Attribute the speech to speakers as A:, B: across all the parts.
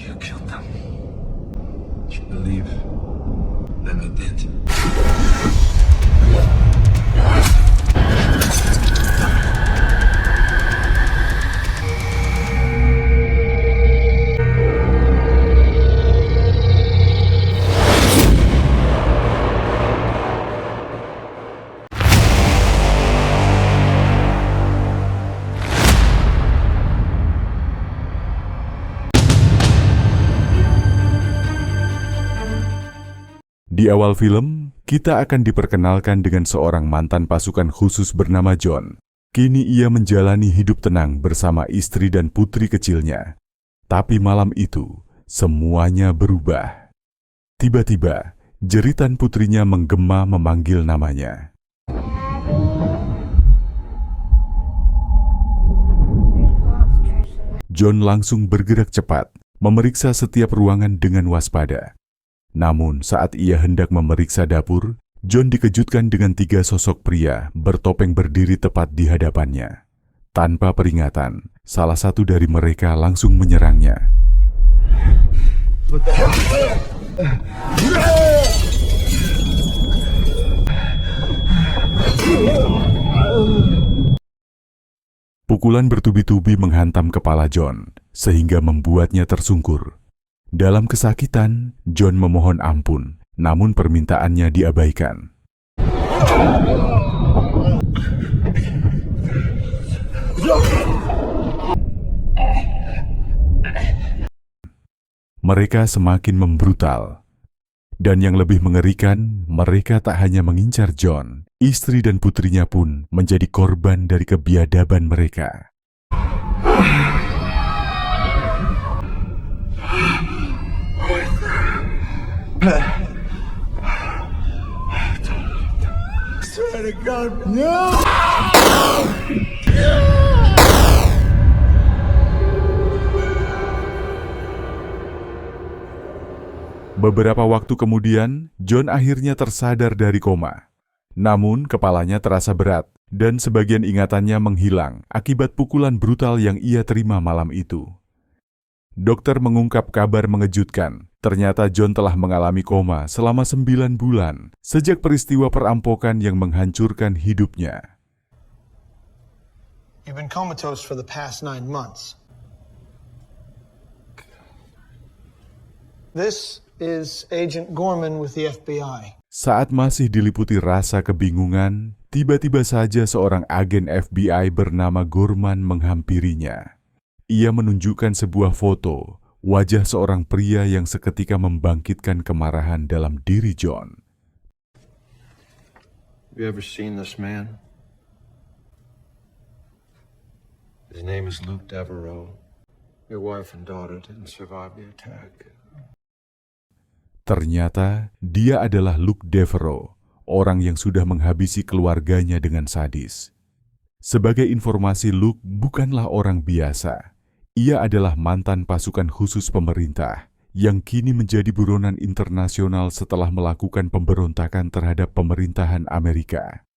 A: You killed them. You believe that I did.
B: Di awal film, kita akan diperkenalkan dengan seorang mantan pasukan khusus bernama John. Kini ia menjalani hidup tenang bersama istri dan putri kecilnya. Tapi malam itu, semuanya berubah. Tiba-tiba, jeritan putrinya menggema memanggil namanya. John langsung bergerak cepat, memeriksa setiap ruangan dengan waspada. Namun saat ia hendak memeriksa dapur, John dikejutkan dengan 3 sosok pria bertopeng berdiri tepat di hadapannya. Tanpa peringatan, salah satu dari mereka langsung menyerangnya. Pukulan bertubi-tubi menghantam kepala John, sehingga membuatnya tersungkur. Dalam kesakitan, John memohon ampun, namun permintaannya diabaikan. Mereka semakin membrutal. Dan yang lebih mengerikan, mereka tak hanya mengincar John, istri dan putrinya pun menjadi korban dari kebiadaban mereka. Beberapa waktu kemudian, John akhirnya tersadar dari koma. Namun, kepalanya terasa berat dan sebagian ingatannya menghilang akibat pukulan brutal yang ia terima malam itu. Dokter mengungkap kabar mengejutkan. Ternyata John telah mengalami koma selama 9 bulan sejak peristiwa perampokan yang menghancurkan hidupnya.
C: You've been comatose for the past 9 months. This is Agent Gorman with the FBI.
B: Saat masih diliputi rasa kebingungan, tiba-tiba saja seorang agen FBI bernama Gorman menghampirinya. Ia menunjukkan sebuah foto, wajah seorang pria yang seketika membangkitkan kemarahan dalam diri John.
A: Have you ever seen this man? His name is Luke Devereaux. Your wife and daughter didn't survive the attack.
B: Ternyata dia adalah Luke Devereaux, orang yang sudah menghabisi keluarganya dengan sadis. Sebagai informasi, Luke bukanlah orang biasa. Ia adalah mantan pasukan khusus pemerintah yang kini menjadi buronan internasional setelah melakukan pemberontakan terhadap pemerintahan Amerika.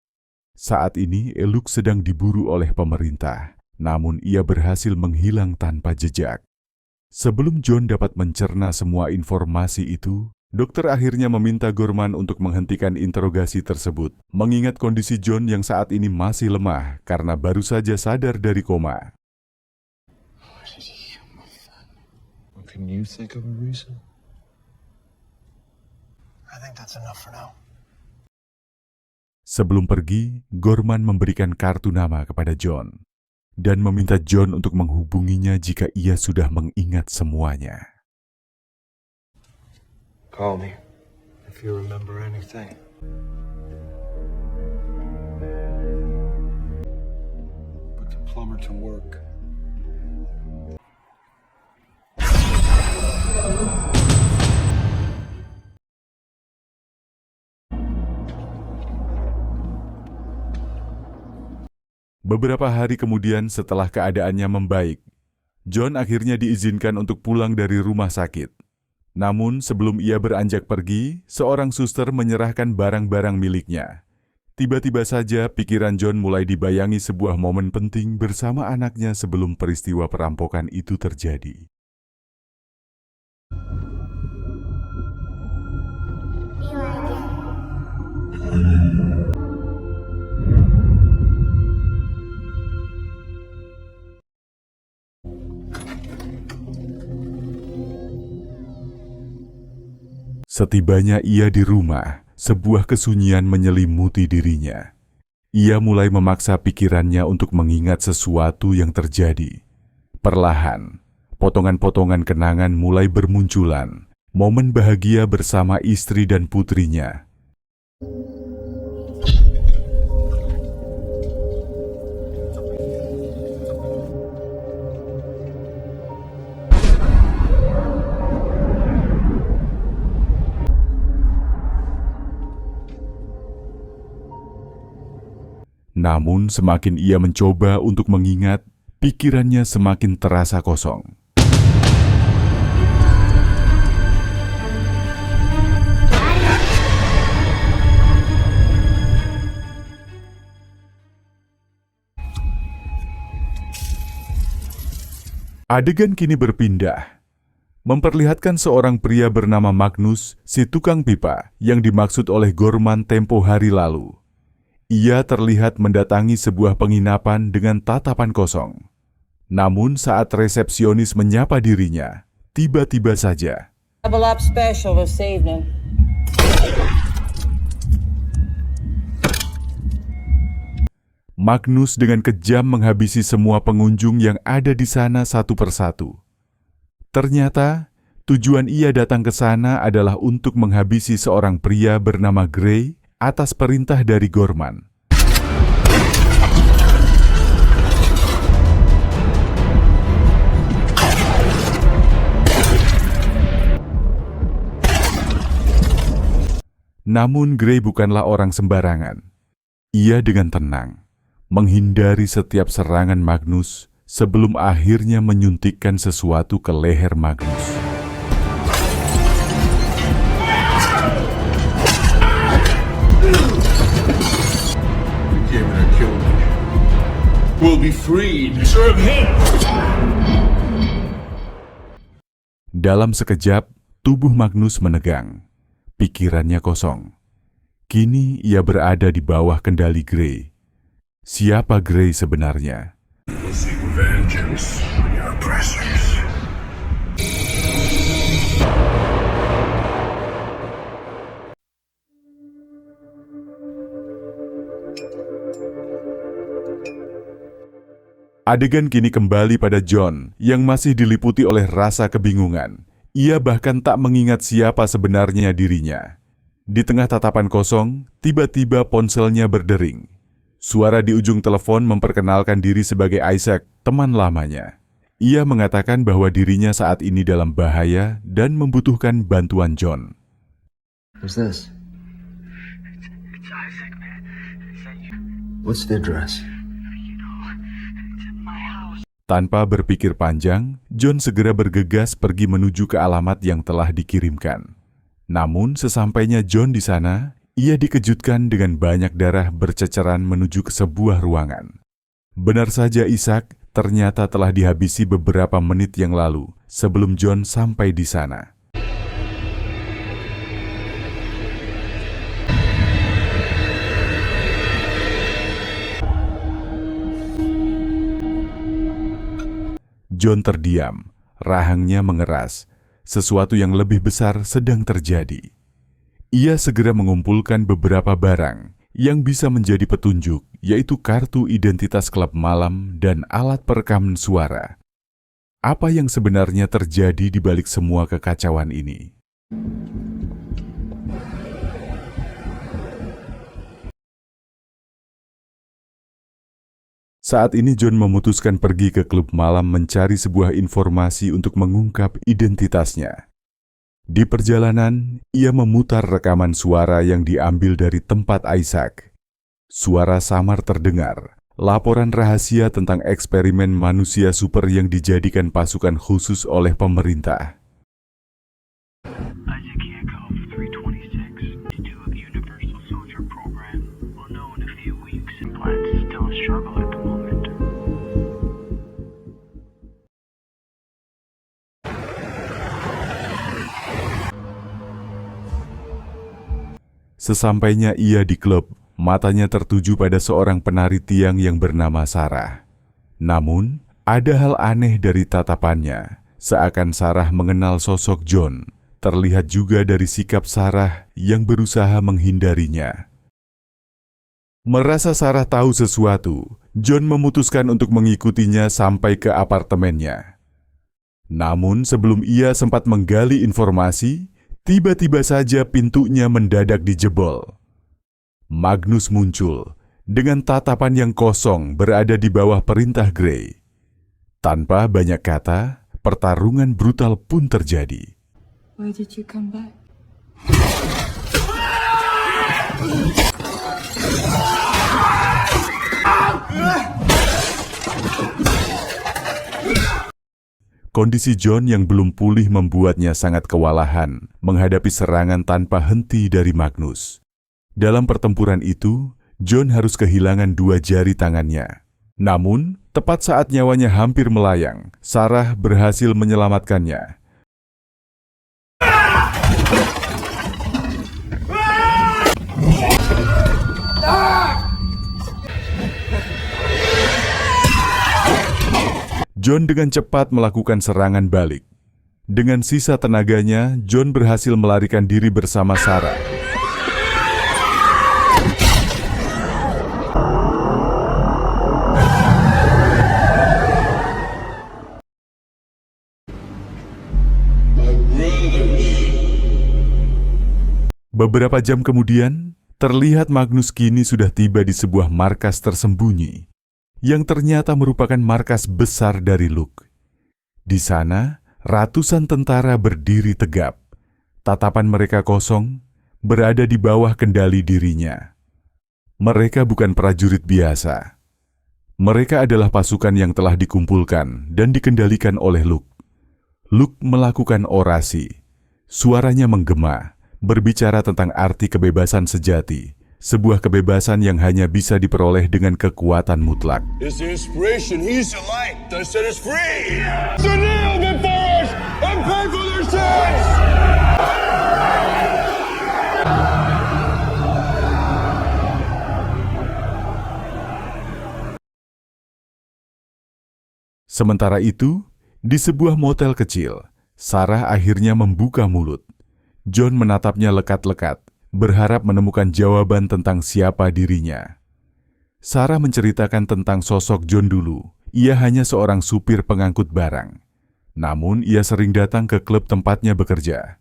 B: Saat ini, Luke sedang diburu oleh pemerintah, namun ia berhasil menghilang tanpa jejak. Sebelum John dapat mencerna semua informasi itu, dokter akhirnya meminta Gorman untuk menghentikan interogasi tersebut, mengingat kondisi John yang saat ini masih lemah karena baru saja sadar dari koma.
A: Can you think of a reason?
C: I think that's enough for now.
B: Sebelum pergi, Gorman memberikan kartu nama kepada John dan meminta John untuk menghubunginya jika ia sudah mengingat semuanya.
A: Call me if you remember anything. Put the plumber to work.
B: Beberapa hari kemudian setelah keadaannya membaik, John akhirnya diizinkan untuk pulang dari rumah sakit. Namun sebelum ia beranjak pergi, seorang suster menyerahkan barang-barang miliknya. Tiba-tiba saja pikiran John mulai dibayangi sebuah momen penting bersama anaknya sebelum peristiwa perampokan itu terjadi. Setibanya ia di rumah, sebuah kesunyian menyelimuti dirinya. Ia mulai memaksa pikirannya untuk mengingat sesuatu yang terjadi. Perlahan, potongan-potongan kenangan mulai bermunculan, momen bahagia bersama istri dan putrinya. Namun semakin ia mencoba untuk mengingat, pikirannya semakin terasa kosong. Adegan kini berpindah, memperlihatkan seorang pria bernama Magnus, si tukang pipa, yang dimaksud oleh Gorman tempo hari lalu. Ia terlihat mendatangi sebuah penginapan dengan tatapan kosong. Namun saat resepsionis menyapa dirinya, tiba-tiba saja
D: Double up special this evening.
B: Magnus dengan kejam menghabisi semua pengunjung yang ada di sana satu persatu. Ternyata, tujuan ia datang ke sana adalah untuk menghabisi seorang pria bernama Gray atas perintah dari Gorman. Namun Gray bukanlah orang sembarangan. Ia dengan tenang menghindari setiap serangan Magnus sebelum akhirnya menyuntikkan sesuatu ke leher Magnus.
E: Will be freed. Serve him!
B: Dalam sekejap, tubuh Magnus menegang. Pikirannya kosong. Kini ia berada di bawah kendali Gray. Siapa Gray sebenarnya?
E: Seek vengeance on your oppressors.
B: Adegan kini kembali pada John yang masih diliputi oleh rasa kebingungan. Ia bahkan tak mengingat siapa sebenarnya dirinya. Di tengah tatapan kosong, tiba-tiba ponselnya berdering. Suara di ujung telepon memperkenalkan diri sebagai Isaac, teman lamanya. Ia mengatakan bahwa dirinya saat ini dalam bahaya dan membutuhkan bantuan John.
A: Who's this?
F: It's Isaac, man. Is that you?
A: What's the address?
F: It's in my house.
B: Tanpa berpikir panjang, John segera bergegas pergi menuju ke alamat yang telah dikirimkan. Namun sesampainya John di sana, ia dikejutkan dengan banyak darah berceceran menuju ke sebuah ruangan. Benar saja Isaac ternyata telah dihabisi beberapa menit yang lalu sebelum John sampai di sana. John terdiam, rahangnya mengeras. Sesuatu yang lebih besar sedang terjadi. Ia segera mengumpulkan beberapa barang yang bisa menjadi petunjuk, yaitu kartu identitas klub malam dan alat perekam suara. Apa yang sebenarnya terjadi di balik semua kekacauan ini? Saat ini John memutuskan pergi ke klub malam mencari sebuah informasi untuk mengungkap identitasnya. Di perjalanan, ia memutar rekaman suara yang diambil dari tempat Isaac. Suara samar terdengar, laporan rahasia tentang eksperimen manusia super yang dijadikan pasukan khusus oleh pemerintah.
F: Isaac Yakov, 326, to of the Universal Soldier Program. Will know in a few weeks. Implants still a struggle at the moment.
B: Sesampainya ia di klub, matanya tertuju pada seorang penari tiang yang bernama Sarah. Namun, ada hal aneh dari tatapannya, seakan Sarah mengenal sosok John, terlihat juga dari sikap Sarah yang berusaha menghindarinya. Merasa Sarah tahu sesuatu, John memutuskan untuk mengikutinya sampai ke apartemennya. Namun sebelum ia sempat menggali informasi, tiba-tiba saja pintunya mendadak dijebol. Magnus muncul dengan tatapan yang kosong berada di bawah perintah Gray. Tanpa banyak kata, pertarungan brutal pun terjadi.
G: Why did you come back?
B: Kondisi John yang belum pulih membuatnya sangat kewalahan menghadapi serangan tanpa henti dari Magnus. Dalam pertempuran itu, John harus kehilangan 2 jari tangannya. Namun, tepat saat nyawanya hampir melayang, Sarah berhasil menyelamatkannya. John dengan cepat melakukan serangan balik. Dengan sisa tenaganya, John berhasil melarikan diri bersama Sarah. Beberapa jam kemudian, terlihat Magnus kini sudah tiba di sebuah markas tersembunyi, yang ternyata merupakan markas besar dari Luke. Di sana, ratusan tentara berdiri tegap. Tatapan mereka kosong, berada di bawah kendali dirinya. Mereka bukan prajurit biasa. Mereka adalah pasukan yang telah dikumpulkan dan dikendalikan oleh Luke. Luke melakukan orasi. Suaranya menggema, berbicara tentang arti kebebasan sejati, sebuah kebebasan yang hanya bisa diperoleh dengan kekuatan mutlak.
E: Is the inspiration, he's the light that set us free. To kneel before us and pay for their sins.
B: Sementara itu, di sebuah motel kecil, Sarah akhirnya membuka mulut. John menatapnya lekat-lekat, berharap menemukan jawaban tentang siapa dirinya. Sarah menceritakan tentang sosok John dulu. Ia hanya seorang supir pengangkut barang. Namun ia sering datang ke klub tempatnya bekerja.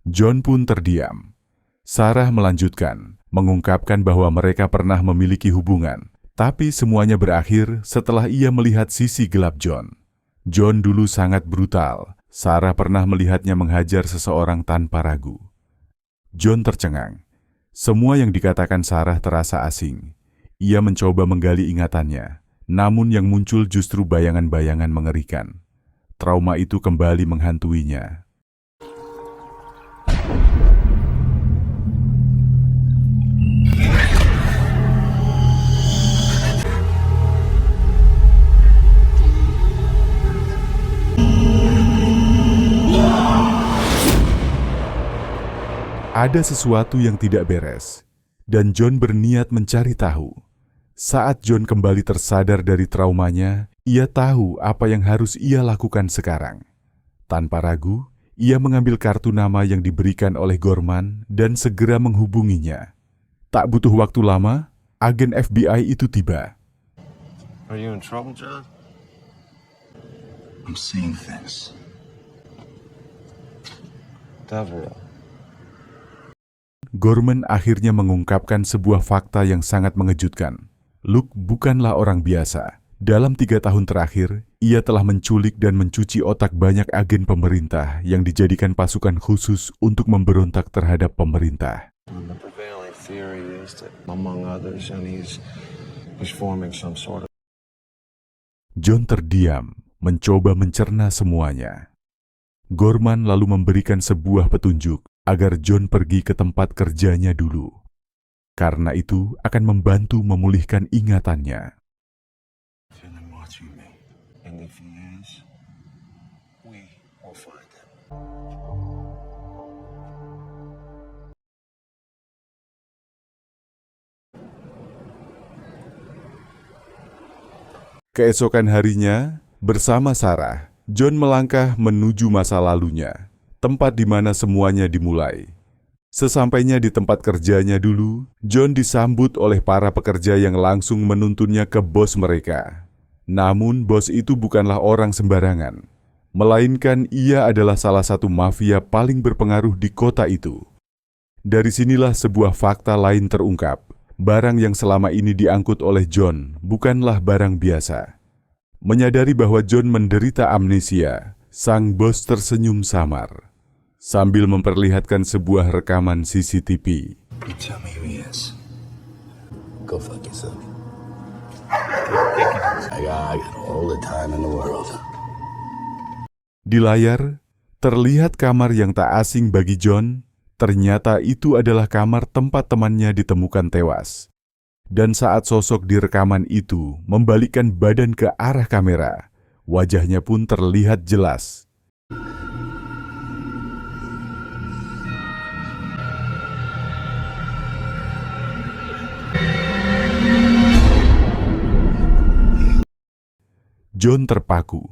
B: John pun terdiam. Sarah melanjutkan, mengungkapkan bahwa mereka pernah memiliki hubungan. Tapi semuanya berakhir setelah ia melihat sisi gelap John. John dulu sangat brutal. Sarah pernah melihatnya menghajar seseorang tanpa ragu. John tercengang. Semua yang dikatakan Sarah terasa asing. Ia mencoba menggali ingatannya, namun yang muncul justru bayangan-bayangan mengerikan. Trauma itu kembali menghantuinya. Ada sesuatu yang tidak beres, dan John berniat mencari tahu. Saat John kembali tersadar dari traumanya, ia tahu apa yang harus ia lakukan sekarang. Tanpa ragu, ia mengambil kartu nama yang diberikan oleh Gorman dan segera menghubunginya. Tak butuh waktu lama, agen FBI itu tiba.
A: Are you in trouble, John?
E: I'm seeing things.
A: Devereaux.
B: Gorman akhirnya mengungkapkan sebuah fakta yang sangat mengejutkan. Luke bukanlah orang biasa. Dalam 3 tahun terakhir, ia telah menculik dan mencuci otak banyak agen pemerintah yang dijadikan pasukan khusus untuk memberontak terhadap pemerintah.
A: The prevailing theory is that, among others, and he's forming some sort of...
B: John terdiam, mencoba mencerna semuanya. Gorman lalu memberikan sebuah petunjuk agar John pergi ke tempat kerjanya dulu. Karena itu akan membantu memulihkan ingatannya.
A: And if he is, we will find him.
B: Keesokan harinya, bersama Sarah, John melangkah menuju masa lalunya. tempat di mana semuanya dimulai. Sesampainya di tempat kerjanya dulu, John disambut oleh para pekerja yang langsung menuntunnya ke bos mereka. Namun bos itu bukanlah orang sembarangan, melainkan ia adalah salah satu mafia paling berpengaruh di kota itu. Dari sinilah sebuah fakta lain terungkap. Barang yang selama ini diangkut oleh John bukanlah barang biasa. Menyadari bahwa John menderita amnesia, sang bos tersenyum samar sambil memperlihatkan sebuah rekaman CCTV.
E: You tell me who he is. Go fuck yourself. I got all the time in the world.
B: Di layar, terlihat kamar yang tak asing bagi John. Ternyata itu adalah kamar tempat temannya ditemukan tewas. Dan saat sosok di rekaman itu membalikkan badan ke arah kamera, wajahnya pun terlihat jelas. John terpaku.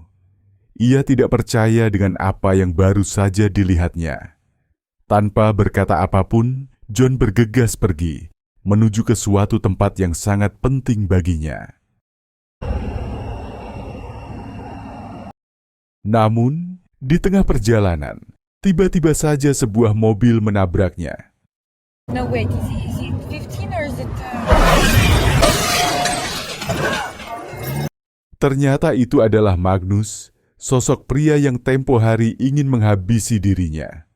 B: Ia tidak percaya dengan apa yang baru saja dilihatnya. Tanpa berkata apapun, John bergegas pergi, menuju ke suatu tempat yang sangat penting baginya. Namun, di tengah perjalanan, tiba-tiba saja sebuah mobil menabraknya.
G: No, wait, is it 15 or is it...
B: Ternyata itu adalah Magnus, sosok pria yang tempo hari ingin menghabisi dirinya.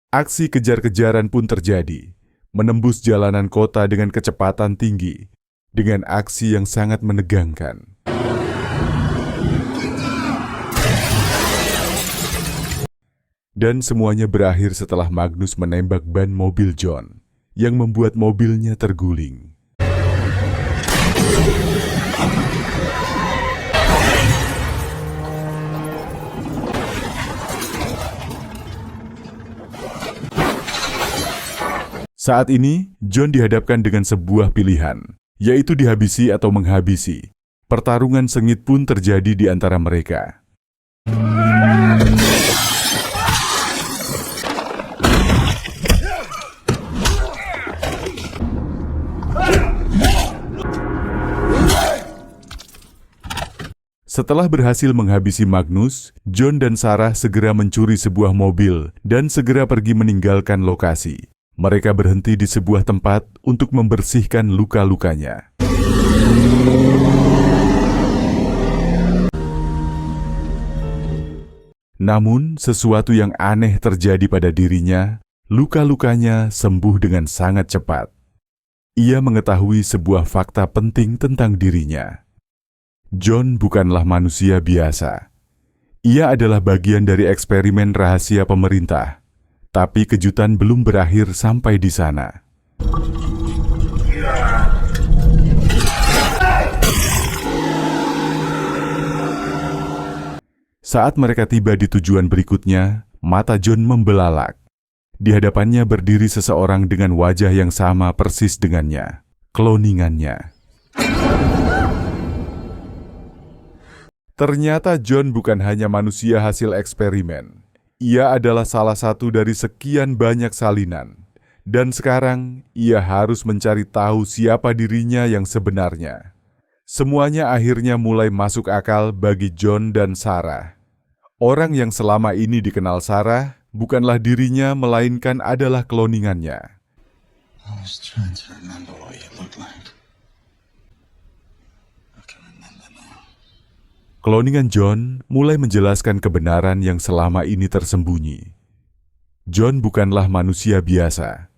B: Aksi kejar-kejaran pun terjadi, menembus jalanan kota dengan kecepatan tinggi, dengan aksi yang sangat menegangkan. Dan semuanya berakhir setelah Magnus menembak ban mobil John, yang membuat mobilnya terguling. Saat ini, John dihadapkan dengan sebuah pilihan, yaitu dihabisi atau menghabisi. Pertarungan sengit pun terjadi di antara mereka. Setelah berhasil menghabisi Magnus, John dan Sarah segera mencuri sebuah mobil dan segera pergi meninggalkan lokasi. Mereka berhenti di sebuah tempat untuk membersihkan luka-lukanya. Namun, sesuatu yang aneh terjadi pada dirinya. Luka-lukanya sembuh dengan sangat cepat. Ia mengetahui sebuah fakta penting tentang dirinya. John bukanlah manusia biasa. Ia adalah bagian dari eksperimen rahasia pemerintah. Tapi kejutan belum berakhir sampai di sana. Saat mereka tiba di tujuan berikutnya, mata John membelalak. Di hadapannya berdiri seseorang dengan wajah yang sama persis dengannya, kloningannya. Ternyata John bukan hanya manusia hasil eksperimen. Ia adalah salah satu dari sekian banyak salinan. Dan sekarang, ia harus mencari tahu siapa dirinya yang sebenarnya. Semuanya akhirnya mulai masuk akal bagi John dan Sarah. Orang yang selama ini dikenal Sarah bukanlah dirinya, melainkan adalah kloningannya.
E: I was trying to remember what you looked like. I can remember now.
B: Kloningan John mulai menjelaskan kebenaran yang selama ini tersembunyi. John bukanlah manusia biasa.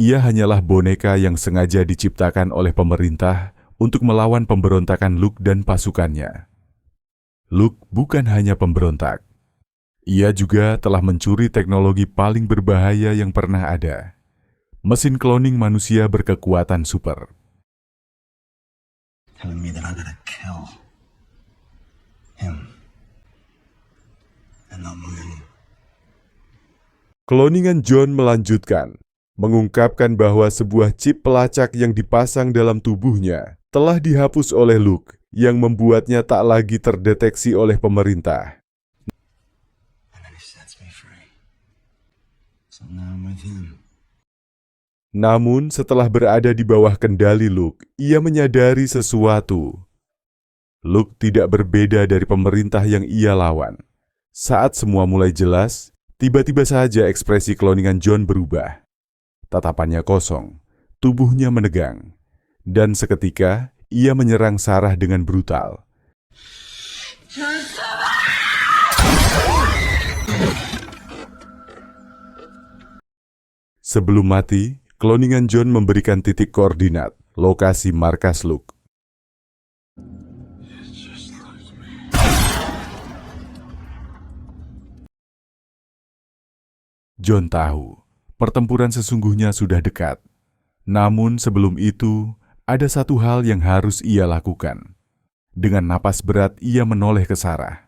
B: Ia hanyalah boneka yang sengaja diciptakan oleh pemerintah untuk melawan pemberontakan Luke dan pasukannya. Luke bukan hanya pemberontak. Ia juga telah mencuri teknologi paling berbahaya yang pernah ada. Mesin kloning manusia berkekuatan super.
E: Telling me that I gotta kill him and not mine.
B: Kloningan John melanjutkan, mengungkapkan bahwa sebuah chip pelacak yang dipasang dalam tubuhnya telah dihapus oleh Luke, yang membuatnya tak lagi terdeteksi oleh pemerintah.
E: And then he sets me free.
A: So now I'm with him.
B: Namun setelah berada di bawah kendali Luke, ia menyadari sesuatu. Luke tidak berbeda dari pemerintah yang ia lawan. Saat semua mulai jelas, tiba-tiba saja ekspresi kloningan John berubah. Tatapannya kosong, tubuhnya menegang, dan seketika ia menyerang Sarah dengan brutal. Sebelum mati, kloningan John memberikan titik koordinat, lokasi markas Luke. John tahu, pertempuran sesungguhnya sudah dekat. Namun sebelum itu, ada satu hal yang harus ia lakukan. Dengan napas berat ia menoleh ke Sarah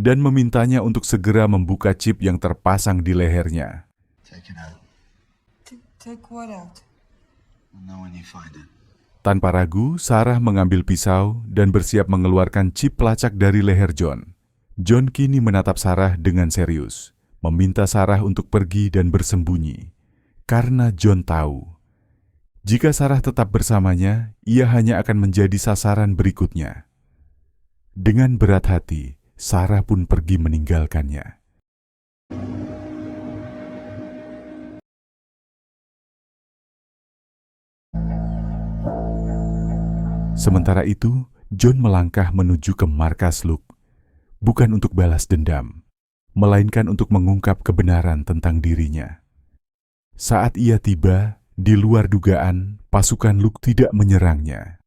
B: dan memintanya untuk segera membuka chip yang terpasang di lehernya.
A: Take it out.
G: Take what out?
A: We'll know when you find it.
B: Tanpa ragu, Sarah mengambil pisau dan bersiap mengeluarkan chip pelacak dari leher John. John kini menatap Sarah dengan serius, meminta Sarah untuk pergi dan bersembunyi. Karena John tahu, jika Sarah tetap bersamanya, ia hanya akan menjadi sasaran berikutnya. Dengan berat hati, Sarah pun pergi meninggalkannya. Sementara itu, John melangkah menuju ke markas Luke, bukan untuk balas dendam, melainkan untuk mengungkap kebenaran tentang dirinya. Saat ia tiba, di luar dugaan, pasukan Luke tidak menyerangnya.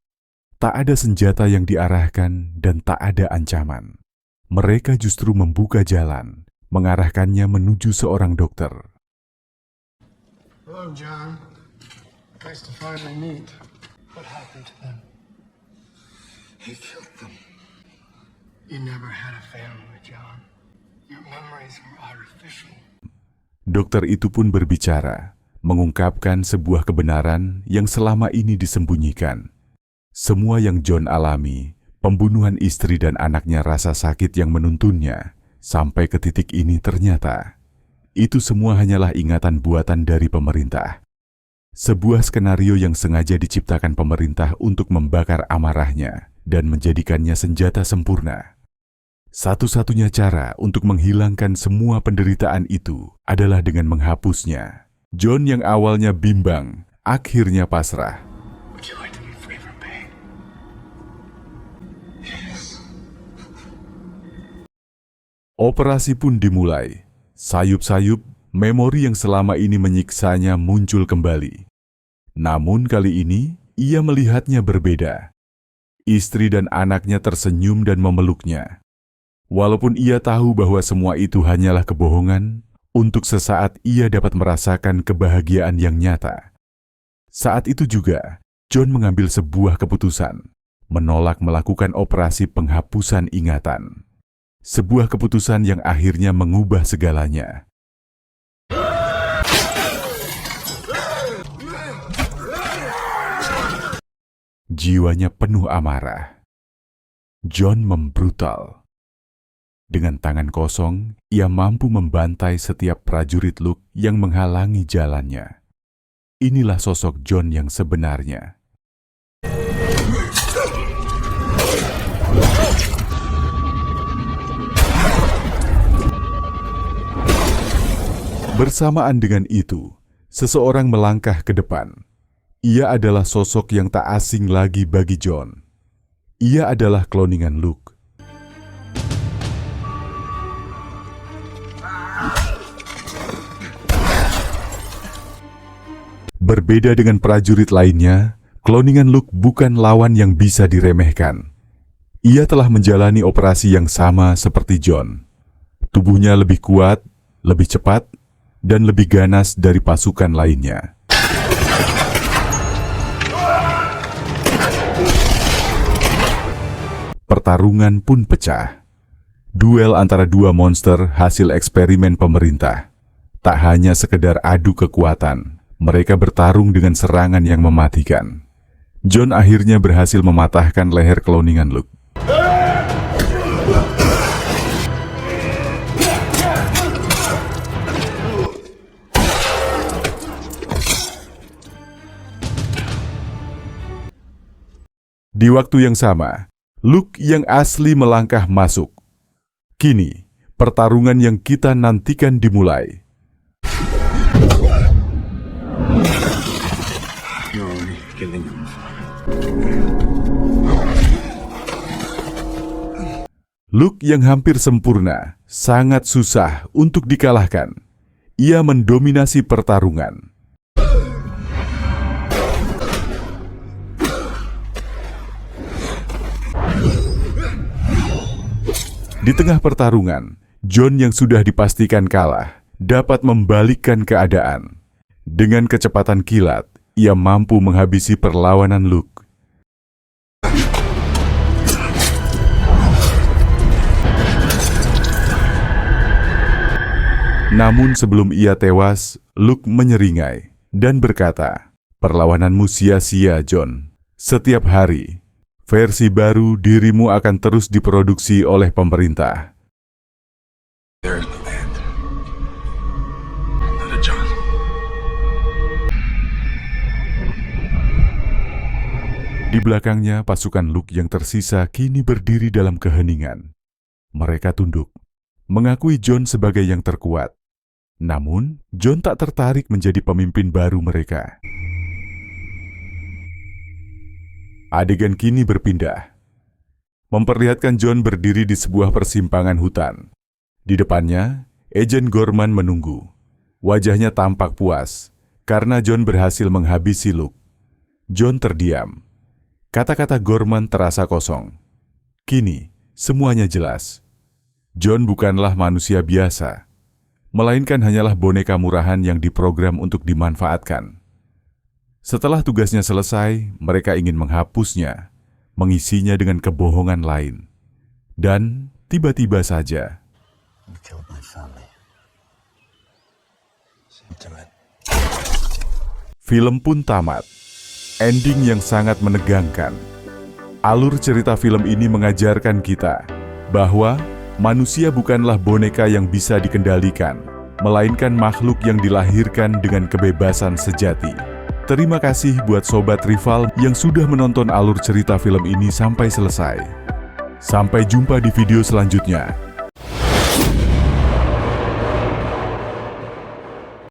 B: Tak ada senjata yang diarahkan dan tak ada ancaman. Mereka justru membuka jalan, mengarahkannya menuju seorang dokter.
C: Hello, John. Nice to finally meet. What happened to them?
A: He killed them.
C: You never had a family, John. Your memories were artificial.
B: Dokter itu pun berbicara, mengungkapkan sebuah kebenaran yang selama ini disembunyikan. Semua yang John alami, pembunuhan istri dan anaknya, rasa sakit yang menuntunnya, sampai ke titik ini ternyata, itu semua hanyalah ingatan buatan dari pemerintah. Sebuah skenario yang sengaja diciptakan pemerintah untuk membakar amarahnya dan menjadikannya senjata sempurna. Satu-satunya cara untuk menghilangkan semua penderitaan itu adalah dengan menghapusnya. John yang awalnya bimbang, akhirnya pasrah.
C: Would you like to meet Flavor Bay?
A: Yes.
B: Operasi pun dimulai. Sayup-sayup, memori yang selama ini menyiksanya muncul kembali. Namun kali ini, ia melihatnya berbeda. Istri dan anaknya tersenyum dan memeluknya. Walaupun ia tahu bahwa semua itu hanyalah kebohongan, untuk sesaat ia dapat merasakan kebahagiaan yang nyata. Saat itu juga, John mengambil sebuah keputusan, menolak melakukan operasi penghapusan ingatan. Sebuah keputusan yang akhirnya mengubah segalanya. Jiwanya penuh amarah. John membrutal. Dengan tangan kosong, ia mampu membantai setiap prajurit Luke yang menghalangi jalannya. Inilah sosok John yang sebenarnya. Bersamaan dengan itu, seseorang melangkah ke depan. Ia adalah sosok yang tak asing lagi bagi John. Ia adalah kloningan Luke. Berbeda dengan prajurit lainnya, kloningan Luke bukan lawan yang bisa diremehkan. Ia telah menjalani operasi yang sama seperti John. Tubuhnya lebih kuat, lebih cepat, dan lebih ganas dari pasukan lainnya. Pertarungan pun pecah. Duel antara dua monster hasil eksperimen pemerintah. Tak hanya sekedar adu kekuatan, mereka bertarung dengan serangan yang mematikan. John akhirnya berhasil mematahkan leher kloningan Luke. Di waktu yang sama, Luke yang asli melangkah masuk. Kini, pertarungan yang kita nantikan dimulai. Luke yang hampir sempurna, sangat susah untuk dikalahkan. Ia mendominasi pertarungan. Di tengah pertarungan, John yang sudah dipastikan kalah dapat membalikkan keadaan. Dengan kecepatan kilat, ia mampu menghabisi perlawanan Luke. Namun sebelum ia tewas, Luke menyeringai dan berkata, "Perlawananmu sia-sia, John. Setiap hari, versi baru dirimu akan terus diproduksi oleh pemerintah."
E: There is no end. Not a John.
B: Di belakangnya, pasukan Luke yang tersisa kini berdiri dalam keheningan. Mereka tunduk, mengakui John sebagai yang terkuat. Namun, John tak tertarik menjadi pemimpin baru mereka. Adegan kini berpindah. Memperlihatkan John berdiri di sebuah persimpangan hutan. Di depannya, Agent Gorman menunggu. Wajahnya tampak puas, karena John berhasil menghabisi Luke. John terdiam. Kata-kata Gorman terasa kosong. Kini, semuanya jelas. John bukanlah manusia biasa, melainkan hanyalah boneka murahan yang diprogram untuk dimanfaatkan. Setelah tugasnya selesai, mereka ingin menghapusnya, mengisinya dengan kebohongan lain. Dan tiba-tiba saja,
A: You killed my family. Sentiment.
B: film pun tamat. Ending yang sangat menegangkan. Alur cerita film ini mengajarkan kita bahwa manusia bukanlah boneka yang bisa dikendalikan, melainkan makhluk yang dilahirkan dengan kebebasan sejati. Terima kasih buat Sobat Rival yang sudah menonton alur cerita film ini sampai selesai. Sampai jumpa di video selanjutnya.